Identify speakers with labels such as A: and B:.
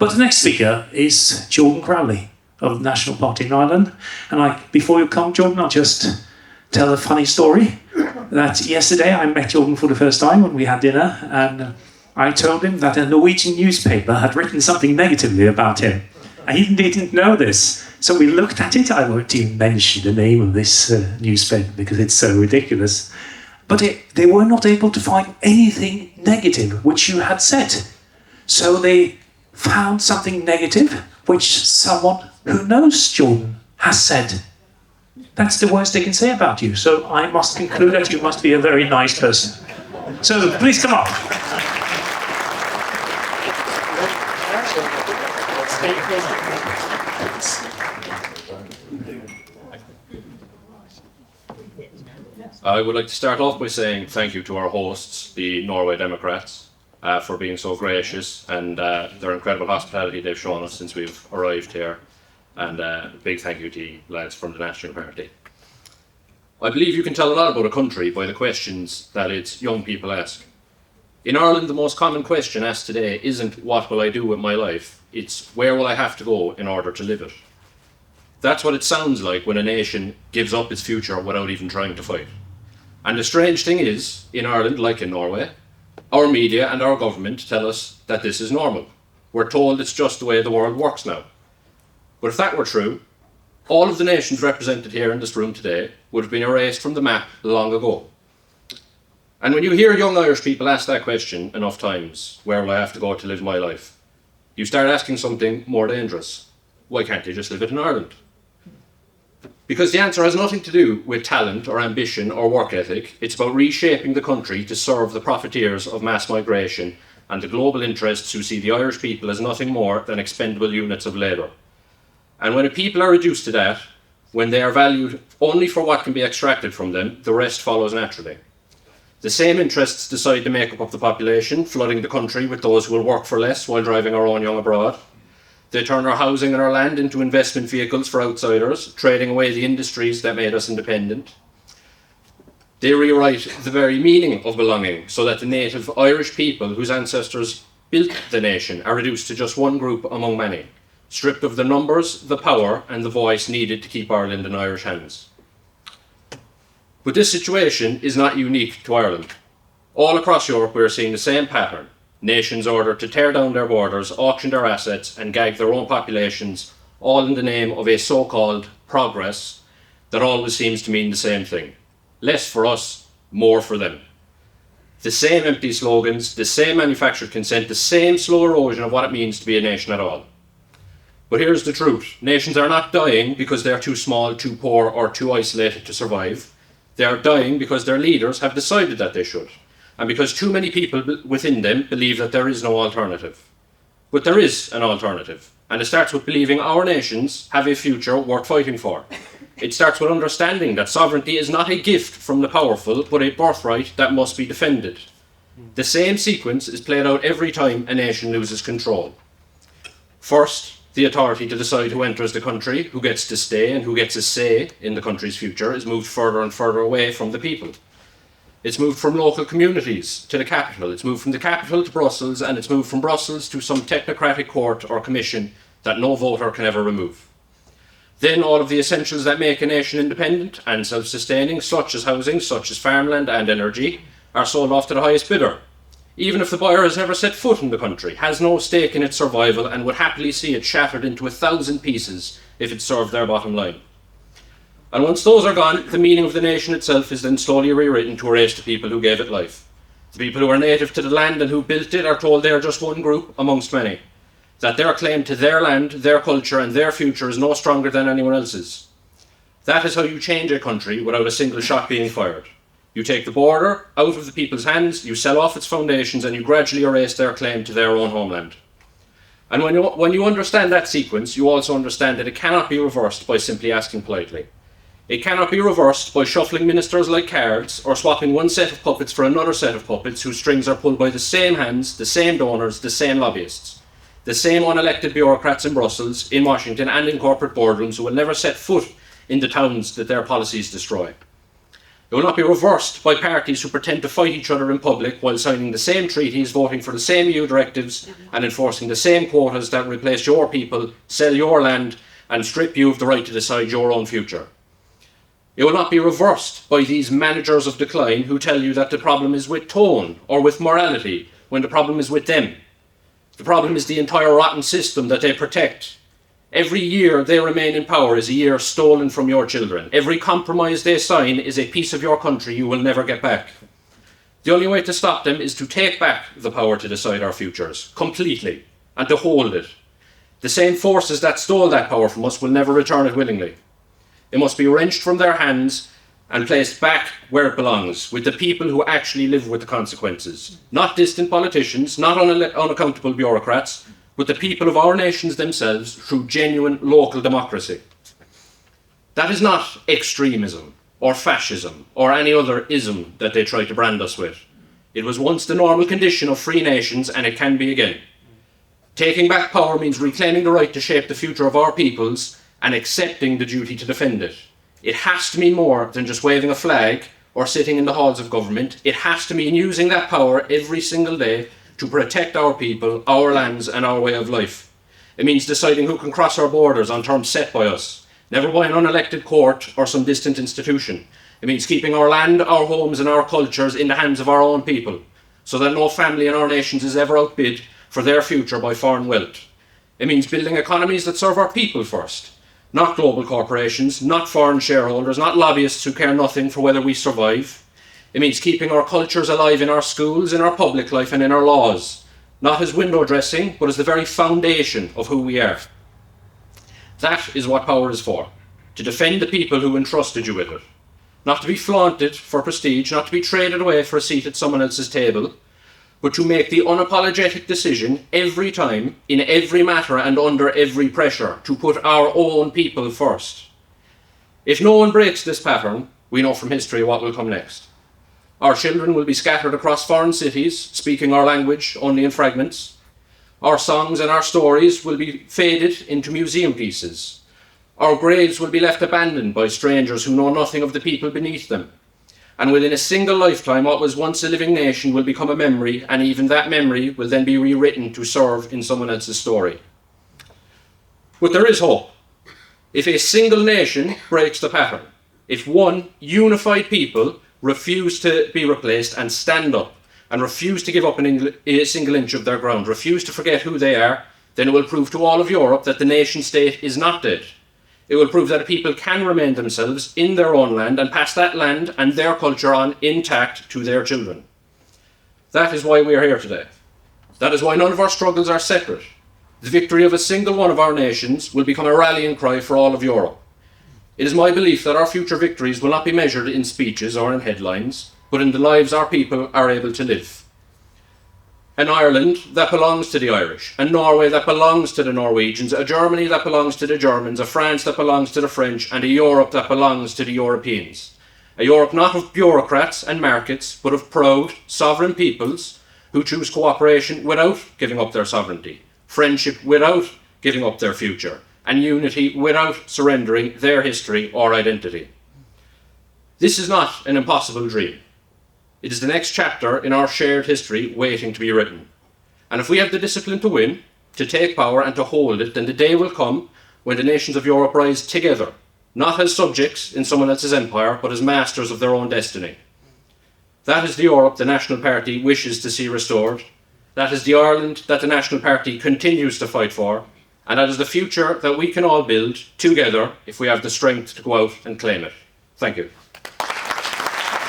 A: But the next speaker is Jordan Crowley of the National Party in Ireland. And before you come, Jordan, I'll just tell a funny story. That yesterday I met Jordan for the first time when we had dinner, and I told him that a Norwegian newspaper had written something negatively about him. And he didn't know this. So we looked at it. I won't even mention the name of this newspaper because it's so ridiculous. But they were not able to find anything negative which you had said. So they found something negative which someone who knows Jordan has said. That's the worst they can say about you. So I must conclude that you must be a very nice person. So please come up.
B: I would like to start off by saying thank you to our hosts, the Norway Democrats, for being so gracious and their incredible hospitality they've shown us since we've arrived here. And a big thank you to you lads from the National Party. I believe you can tell a lot about a country by the questions that its young people ask. In Ireland, the most common question asked today isn't what will I do with my life, it's where will I have to go in order to live it. That's what it sounds like when a nation gives up its future without even trying to fight. And the strange thing is, in Ireland, like in Norway, our media and our government tell us that this is normal. We're told it's just the way the world works now. But if that were true, all of the nations represented here in this room today would have been erased from the map long ago. And when you hear young Irish people ask that question enough times, where will I have to go to live my life? You start asking something more dangerous. Why can't they just live it in Ireland? Because the answer has nothing to do with talent or ambition or work ethic. It's about reshaping the country to serve the profiteers of mass migration and the global interests who see the Irish people as nothing more than expendable units of labour. And when a people are reduced to that, when they are valued only for what can be extracted from them, the rest follows naturally. The same interests decide the makeup of the population, flooding the country with those who will work for less while driving our own young abroad. They turn our housing and our land into investment vehicles for outsiders, trading away the industries that made us independent. They rewrite the very meaning of belonging so that the native Irish people whose ancestors built the nation are reduced to just one group among many, stripped of the numbers, the power and the voice needed to keep Ireland in Irish hands. But this situation is not unique to Ireland. All across Europe we are seeing the same pattern. Nations ordered to tear down their borders, auction their assets and gag their own populations, all in the name of a so-called progress that always seems to mean the same thing. Less for us, more for them. The same empty slogans, the same manufactured consent, the same slow erosion of what it means to be a nation at all. But here's the truth. Nations are not dying because they're too small, too poor or too isolated to survive. They are dying because their leaders have decided that they should. And because too many people within them believe that there is no alternative. But there is an alternative. And it starts with believing our nations have a future worth fighting for. It starts with understanding that sovereignty is not a gift from the powerful, but a birthright that must be defended. The same sequence is played out every time a nation loses control. First, the authority to decide who enters the country, who gets to stay and who gets a say in the country's future is moved further and further away from the people. It's moved from local communities to the capital. It's moved from the capital to Brussels, and it's moved from Brussels to some technocratic court or commission that no voter can ever remove. Then all of the essentials that make a nation independent and self-sustaining, such as housing, such as farmland and energy, are sold off to the highest bidder. Even if the buyer has never set foot in the country, has no stake in its survival and would happily see it shattered into 1,000 pieces if it served their bottom line. And once those are gone, the meaning of the nation itself is then slowly rewritten to erase the people who gave it life. The people who are native to the land and who built it are told they are just one group amongst many, that their claim to their land, their culture and their future is no stronger than anyone else's. That is how you change a country without a single shot being fired. You take the border out of the people's hands, you sell off its foundations and you gradually erase their claim to their own homeland. And when you understand that sequence, you also understand that it cannot be reversed by simply asking politely. It cannot be reversed by shuffling ministers like cards or swapping one set of puppets for another set of puppets whose strings are pulled by the same hands, the same donors, the same lobbyists, the same unelected bureaucrats in Brussels, in Washington and in corporate boardrooms who will never set foot in the towns that their policies destroy. It will not be reversed by parties who pretend to fight each other in public while signing the same treaties, voting for the same EU directives and enforcing the same quotas that replace your people, sell your land and strip you of the right to decide your own future. It will not be reversed by these managers of decline who tell you that the problem is with tone or with morality when the problem is with them. The problem is the entire rotten system that they protect. Every year they remain in power is a year stolen from your children. Every compromise they sign is a piece of your country you will never get back. The only way to stop them is to take back the power to decide our futures, completely, and to hold it. The same forces that stole that power from us will never return it willingly. It must be wrenched from their hands and placed back where it belongs, with the people who actually live with the consequences. Not distant politicians, not unaccountable bureaucrats, but the people of our nations themselves through genuine local democracy. That is not extremism or fascism or any other ism that they try to brand us with. It was once the normal condition of free nations and it can be again. Taking back power means reclaiming the right to shape the future of our peoples and accepting the duty to defend it. It has to mean more than just waving a flag or sitting in the halls of government. It has to mean using that power every single day to protect our people, our lands and our way of life. It means deciding who can cross our borders on terms set by us, never by an unelected court or some distant institution. It means keeping our land, our homes and our cultures in the hands of our own people, so that no family in our nations is ever outbid for their future by foreign wealth. It means building economies that serve our people first, not global corporations, not foreign shareholders, not lobbyists who care nothing for whether we survive. It means keeping our cultures alive in our schools, in our public life and in our laws, not as window dressing, but as the very foundation of who we are. That is what power is for, to defend the people who entrusted you with it. Not to be flaunted for prestige, not to be traded away for a seat at someone else's table, but to make the unapologetic decision every time, in every matter and under every pressure, to put our own people first. If no one breaks this pattern, we know from history what will come next. Our children will be scattered across foreign cities, speaking our language only in fragments. Our songs and our stories will be faded into museum pieces. Our graves will be left abandoned by strangers who know nothing of the people beneath them. And within a single lifetime, what was once a living nation will become a memory, and even that memory will then be rewritten to serve in someone else's story. But there is hope. If a single nation breaks the pattern, if one unified people refuse to be replaced and stand up, and refuse to give up a single inch of their ground, refuse to forget who they are, then it will prove to all of Europe that the nation state is not dead. It will prove that people can remain themselves in their own land and pass that land and their culture on intact to their children. That is why we are here today. That is why none of our struggles are separate. The victory of a single one of our nations will become a rallying cry for all of Europe. It is my belief that our future victories will not be measured in speeches or in headlines, but in the lives our people are able to live. An Ireland that belongs to the Irish, a Norway that belongs to the Norwegians, a Germany that belongs to the Germans, a France that belongs to the French, and a Europe that belongs to the Europeans. A Europe not of bureaucrats and markets, but of proud, sovereign peoples who choose cooperation without giving up their sovereignty, friendship without giving up their future, and unity without surrendering their history or identity. This is not an impossible dream. It is the next chapter in our shared history waiting to be written. And if we have the discipline to win, to take power and to hold it, then the day will come when the nations of Europe rise together, not as subjects in someone else's empire, but as masters of their own destiny. That is the Europe the National Party wishes to see restored. That is the Ireland that the National Party continues to fight for. And that is the future that we can all build together if we have the strength to go out and claim it. Thank you.